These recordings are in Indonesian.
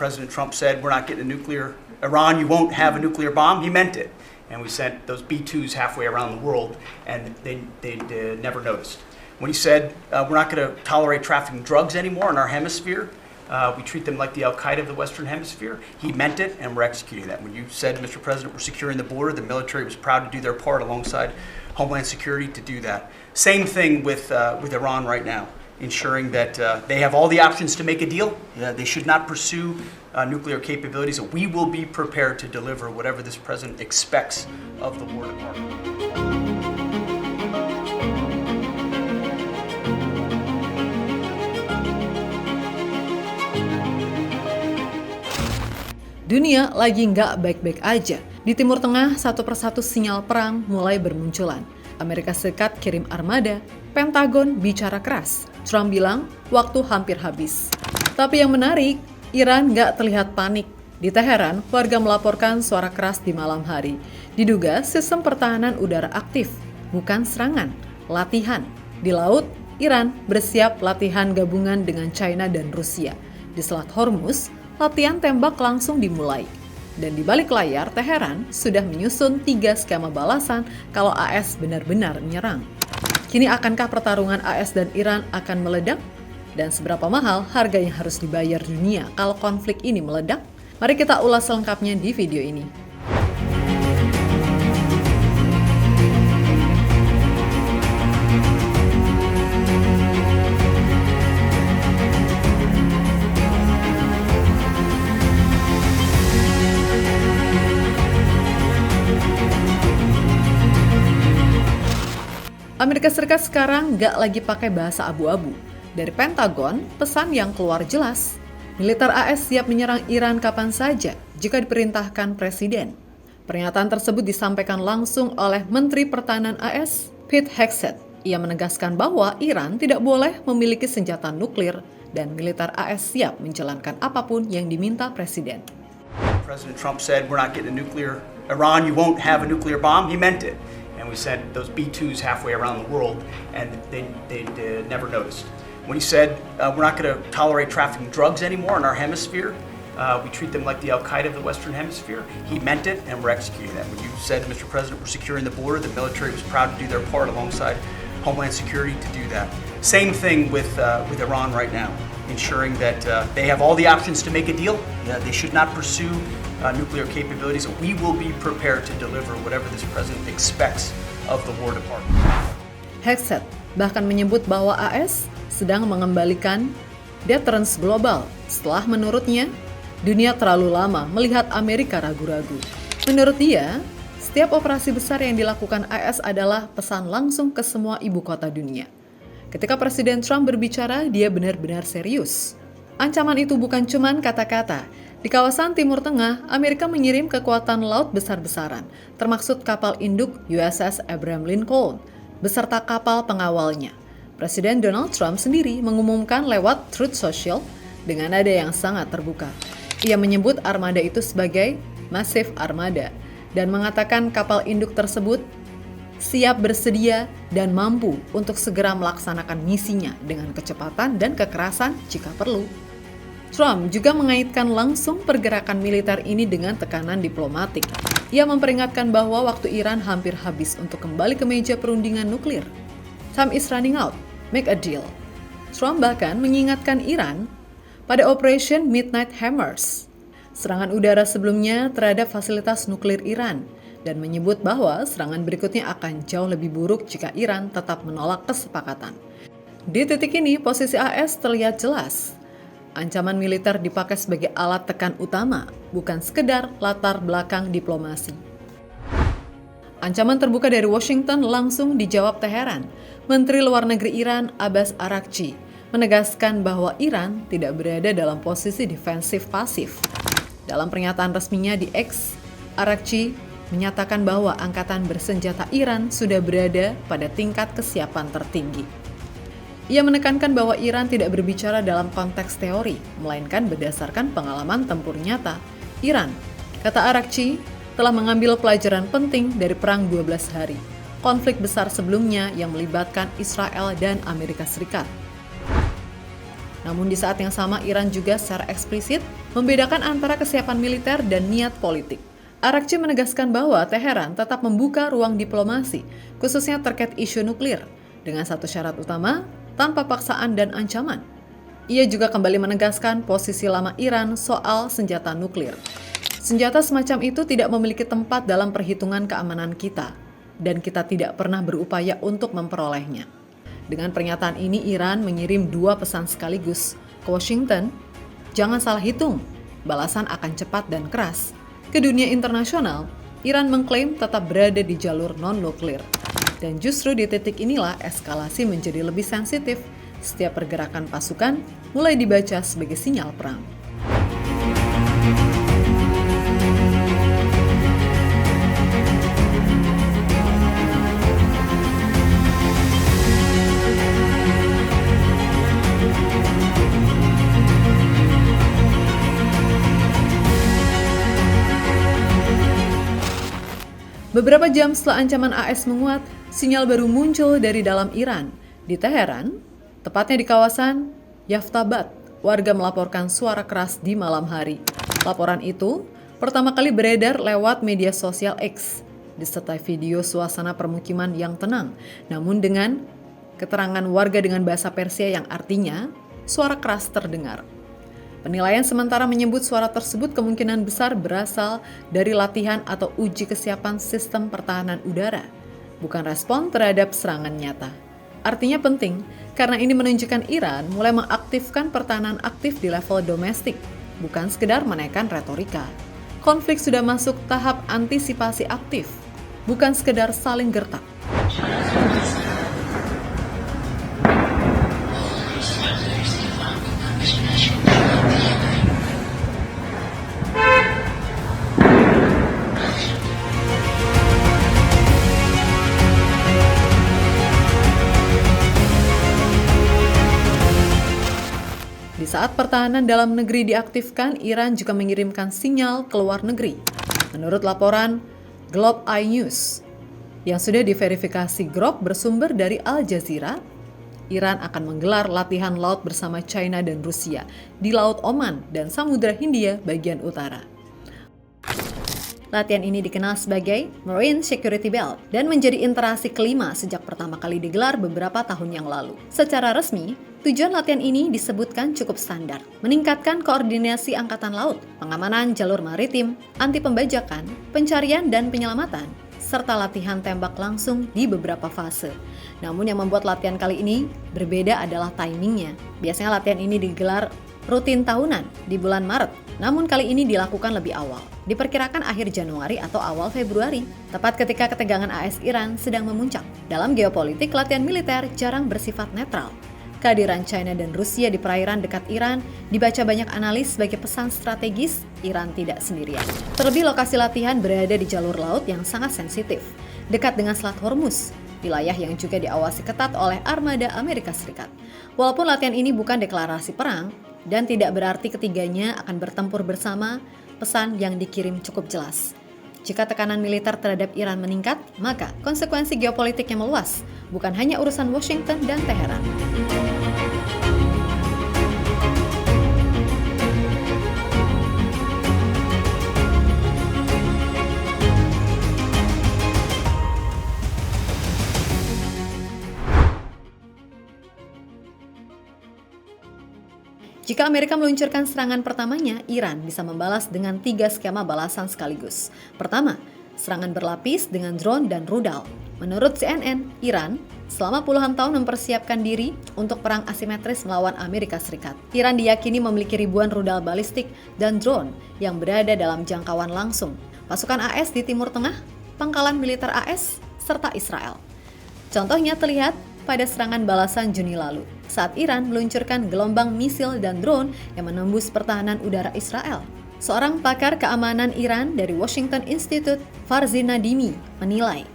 President Trump said, we're not getting a nuclear, Iran, you won't have a nuclear bomb, he meant it. And we sent those B-2s halfway around the world, and they never noticed. When he said, we're not going to tolerate trafficking drugs anymore in our hemisphere, we treat them like the Al-Qaeda of the Western Hemisphere, he meant it, and we're executing that. When you said, Mr. President, we're securing the border, the military was proud to do their part alongside Homeland Security to do that. Same thing with Iran right now, ensuring that they have all the options to make a deal. They should not pursue nuclear capabilities. We will be prepared to deliver whatever this president expects of the War Department. Dunia lagi nggak baik-baik aja. Di Timur Tengah, satu persatu sinyal perang mulai bermunculan. Amerika Serikat kirim armada, Pentagon bicara keras. Trump bilang, waktu hampir habis. Tapi yang menarik, Iran nggak terlihat panik. Di Teheran, warga melaporkan suara keras di malam hari. Diduga sistem pertahanan udara aktif, bukan serangan, latihan. Di laut, Iran bersiap latihan gabungan dengan China dan Rusia. Di Selat Hormuz, latihan tembak langsung dimulai. Dan di balik layar, Teheran sudah menyusun 3 skema balasan kalau AS benar-benar menyerang. Kini akankah pertarungan AS dan Iran akan meledak? Dan seberapa mahal harga yang harus dibayar dunia kalau konflik ini meledak? Mari kita ulas selengkapnya di video ini. Amerika Serikat sekarang nggak lagi pakai bahasa abu-abu. Dari Pentagon, pesan yang keluar jelas. Militer AS siap menyerang Iran kapan saja jika diperintahkan Presiden. Pernyataan tersebut disampaikan langsung oleh Menteri Pertahanan AS, Pete Hegseth. Ia menegaskan bahwa Iran tidak boleh memiliki senjata nuklir dan militer AS siap menjalankan apapun yang diminta Presiden. President Trump said, we're not getting a nuclear, Iran, you won't have a nuclear bomb, he meant it. And we sent those B-2s halfway around the world, and they never noticed. When he said, we're not going to tolerate trafficking drugs anymore in our hemisphere, we treat them like the Al-Qaeda of the Western Hemisphere, he meant it, and we're executing that. When you said, Mr. President, we're securing the border, the military was proud to do their part alongside Homeland Security to do that. Same thing with Iran right now, ensuring that they have all the options to make a deal. They should not pursue nuclear capabilities. We will be prepared to deliver whatever this president expects of the War Department. Hegseth bahkan menyebut bahwa AS sedang mengembalikan deterrence global setelah menurutnya dunia terlalu lama melihat Amerika ragu-ragu. Menurut dia, setiap operasi besar yang dilakukan AS adalah pesan langsung ke semua ibu kota dunia. Ketika Presiden Trump berbicara, dia benar-benar serius. Ancaman itu bukan cuman kata-kata. Di kawasan Timur Tengah, Amerika mengirim kekuatan laut besar-besaran, termasuk kapal induk USS Abraham Lincoln, beserta kapal pengawalnya. Presiden Donald Trump sendiri mengumumkan lewat Truth Social dengan nada yang sangat terbuka. Ia menyebut armada itu sebagai Massive Armada dan mengatakan kapal induk tersebut siap bersedia dan mampu untuk segera melaksanakan misinya dengan kecepatan dan kekerasan jika perlu. Trump juga mengaitkan langsung pergerakan militer ini dengan tekanan diplomatik. Ia memperingatkan bahwa waktu Iran hampir habis untuk kembali ke meja perundingan nuklir. Time is running out, make a deal. Trump bahkan mengingatkan Iran pada Operation Midnight Hammers, serangan udara sebelumnya terhadap fasilitas nuklir Iran, dan menyebut bahwa serangan berikutnya akan jauh lebih buruk jika Iran tetap menolak kesepakatan. Di titik ini, posisi AS terlihat jelas. Ancaman militer dipakai sebagai alat tekan utama, bukan sekedar latar belakang diplomasi. Ancaman terbuka dari Washington langsung dijawab Teheran. Menteri Luar Negeri Iran, Abbas Araghchi, menegaskan bahwa Iran tidak berada dalam posisi defensif pasif. Dalam pernyataan resminya di X, Araghchi menyatakan bahwa angkatan bersenjata Iran sudah berada pada tingkat kesiapan tertinggi. Ia menekankan bahwa Iran tidak berbicara dalam konteks teori, melainkan berdasarkan pengalaman tempur nyata. Iran, kata Araghchi, telah mengambil pelajaran penting dari Perang 12 Hari, konflik besar sebelumnya yang melibatkan Israel dan Amerika Serikat. Namun di saat yang sama, Iran juga secara eksplisit membedakan antara kesiapan militer dan niat politik. Arakci menegaskan bahwa Teheran tetap membuka ruang diplomasi, khususnya terkait isu nuklir, dengan satu syarat utama, tanpa paksaan dan ancaman. Ia juga kembali menegaskan posisi lama Iran soal senjata nuklir. Senjata semacam itu tidak memiliki tempat dalam perhitungan keamanan kita, dan kita tidak pernah berupaya untuk memperolehnya. Dengan pernyataan ini, Iran mengirim 2 pesan sekaligus ke Washington. Jangan salah hitung, balasan akan cepat dan keras. Ke dunia internasional, Iran mengklaim tetap berada di jalur non-nuklir. Dan justru di titik inilah eskalasi menjadi lebih sensitif. Setiap pergerakan pasukan mulai dibaca sebagai sinyal perang. Beberapa jam setelah ancaman AS menguat, sinyal baru muncul dari dalam Iran. Di Teheran, tepatnya di kawasan Yaftabad, warga melaporkan suara keras di malam hari. Laporan itu pertama kali beredar lewat media sosial X, disertai video suasana permukiman yang tenang, namun dengan keterangan warga dengan bahasa Persia yang artinya suara keras terdengar. Penilaian sementara menyebut suara tersebut kemungkinan besar berasal dari latihan atau uji kesiapan sistem pertahanan udara, bukan respon terhadap serangan nyata. Artinya penting, karena ini menunjukkan Iran mulai mengaktifkan pertahanan aktif di level domestik, bukan sekedar menaikkan retorika. Konflik sudah masuk tahap antisipasi aktif, bukan sekedar saling gertak. Di saat pertahanan dalam negeri diaktifkan, Iran juga mengirimkan sinyal ke luar negeri. Menurut laporan Globe Eye News, yang sudah diverifikasi Grok bersumber dari Al Jazeera, Iran akan menggelar latihan laut bersama China dan Rusia di Laut Oman dan Samudra Hindia bagian utara. Latihan ini dikenal sebagai Marine Security Belt dan menjadi interaksi kelima sejak pertama kali digelar beberapa tahun yang lalu. Secara resmi, tujuan latihan ini disebutkan cukup standar, meningkatkan koordinasi angkatan laut, pengamanan jalur maritim, anti pembajakan, pencarian dan penyelamatan, serta latihan tembak langsung di beberapa fase. Namun yang membuat latihan kali ini berbeda adalah timingnya. Biasanya latihan ini digelar rutin tahunan di bulan Maret, namun kali ini dilakukan lebih awal. Diperkirakan akhir Januari atau awal Februari, tepat ketika ketegangan AS Iran sedang memuncak. Dalam geopolitik, latihan militer jarang bersifat netral. Kehadiran China dan Rusia di perairan dekat Iran dibaca banyak analis sebagai pesan strategis Iran tidak sendirian. Terlebih lokasi latihan berada di jalur laut yang sangat sensitif, dekat dengan Selat Hormuz, wilayah yang juga diawasi ketat oleh armada Amerika Serikat. Walaupun latihan ini bukan deklarasi perang, dan tidak berarti ketiganya akan bertempur bersama, pesan yang dikirim cukup jelas. Jika tekanan militer terhadap Iran meningkat, maka konsekuensi geopolitiknya meluas, bukan hanya urusan Washington dan Teheran. Jika Amerika meluncurkan serangan pertamanya, Iran bisa membalas dengan 3 skema balasan sekaligus. Pertama, serangan berlapis dengan drone dan rudal. Menurut CNN, Iran selama puluhan tahun mempersiapkan diri untuk perang asimetris melawan Amerika Serikat. Iran diyakini memiliki ribuan rudal balistik dan drone yang berada dalam jangkauan langsung. Pasukan AS di Timur Tengah, pangkalan militer AS, serta Israel. Contohnya terlihat pada serangan balasan Juni lalu, saat Iran meluncurkan gelombang misil dan drone yang menembus pertahanan udara Israel. Seorang pakar keamanan Iran dari Washington Institute, Farzin Nadimi, menilai,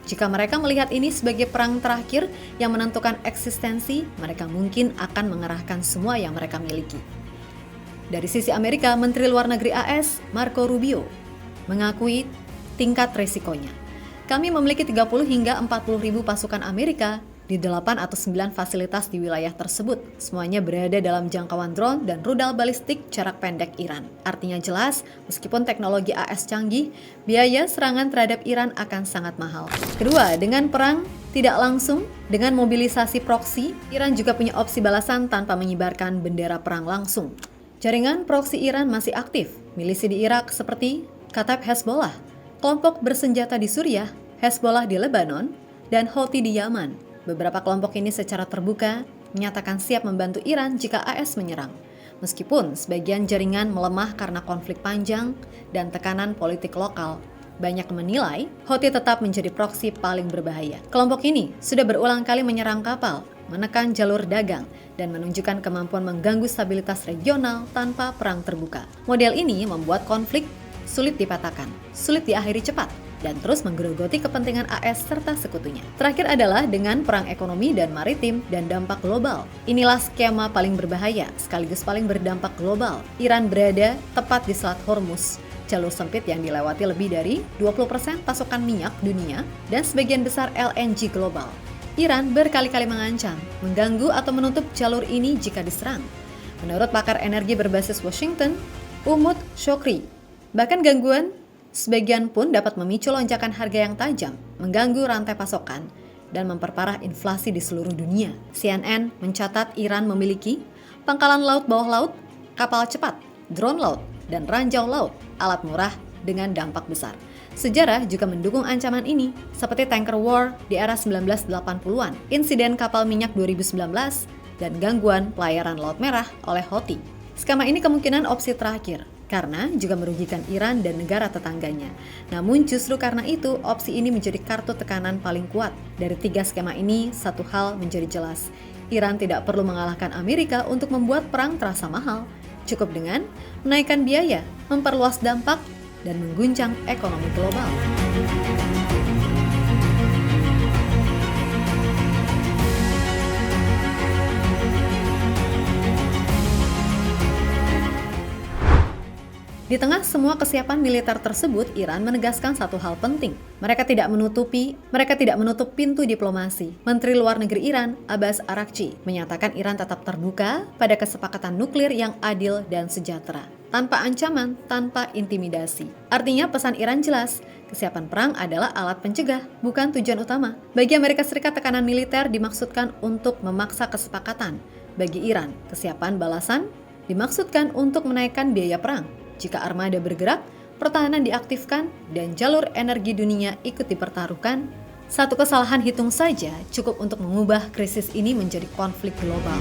jika mereka melihat ini sebagai perang terakhir yang menentukan eksistensi, mereka mungkin akan mengerahkan semua yang mereka miliki. Dari sisi Amerika, Menteri Luar Negeri AS, Marco Rubio, mengakui tingkat resikonya. Kami memiliki 30 hingga 40 ribu pasukan Amerika di 8 atau 9 fasilitas di wilayah tersebut. Semuanya berada dalam jangkauan drone dan rudal balistik jarak pendek Iran. Artinya jelas, meskipun teknologi AS canggih, biaya serangan terhadap Iran akan sangat mahal. Kedua, dengan perang tidak langsung, dengan mobilisasi proksi, Iran juga punya opsi balasan tanpa mengibarkan bendera perang langsung. Jaringan proksi Iran masih aktif. Milisi di Irak seperti Kataib Hezbollah, kelompok bersenjata di Suriah, Hezbollah di Lebanon, dan Houthi di Yaman. Beberapa kelompok ini secara terbuka menyatakan siap membantu Iran jika AS menyerang. Meskipun sebagian jaringan melemah karena konflik panjang dan tekanan politik lokal, banyak menilai Houthi tetap menjadi proksi paling berbahaya. Kelompok ini sudah berulang kali menyerang kapal, menekan jalur dagang, dan menunjukkan kemampuan mengganggu stabilitas regional tanpa perang terbuka. Model ini membuat konflik sulit dipatahkan, sulit diakhiri cepat, dan terus menggerogoti kepentingan AS serta sekutunya. Terakhir adalah dengan perang ekonomi dan maritim dan dampak global. Inilah skema paling berbahaya sekaligus paling berdampak global. Iran berada tepat di Selat Hormuz, jalur sempit yang dilewati lebih dari 20% pasokan minyak dunia dan sebagian besar LNG global. Iran berkali-kali mengancam, mengganggu atau menutup jalur ini jika diserang. Menurut pakar energi berbasis Washington, Umut Shokri, bahkan gangguan sebagian pun dapat memicu lonjakan harga yang tajam, mengganggu rantai pasokan, dan memperparah inflasi di seluruh dunia. CNN mencatat Iran memiliki pangkalan laut bawah laut, kapal cepat, drone laut, dan ranjau laut, alat murah dengan dampak besar. Sejarah juga mendukung ancaman ini, seperti tanker war di era 1980-an, insiden kapal minyak 2019, dan gangguan pelayaran Laut Merah oleh Houthi. Skema ini kemungkinan opsi terakhir, karena juga merugikan Iran dan negara tetangganya. Namun justru karena itu, opsi ini menjadi kartu tekanan paling kuat. Dari 3 skema ini, satu hal menjadi jelas. Iran tidak perlu mengalahkan Amerika untuk membuat perang terasa mahal. Cukup dengan menaikkan biaya, memperluas dampak, dan mengguncang ekonomi global. Di tengah semua kesiapan militer tersebut, Iran menegaskan satu hal penting. Mereka tidak menutup pintu diplomasi. Menteri Luar Negeri Iran, Abbas Araghchi, menyatakan Iran tetap terbuka pada kesepakatan nuklir yang adil dan sejahtera, tanpa ancaman, tanpa intimidasi. Artinya pesan Iran jelas, kesiapan perang adalah alat pencegah, bukan tujuan utama. Bagi Amerika Serikat, tekanan militer dimaksudkan untuk memaksa kesepakatan. Bagi Iran, kesiapan balasan dimaksudkan untuk menaikkan biaya perang. Jika armada bergerak, pertahanan diaktifkan, dan jalur energi dunia ikut dipertaruhkan, satu kesalahan hitung saja cukup untuk mengubah krisis ini menjadi konflik global.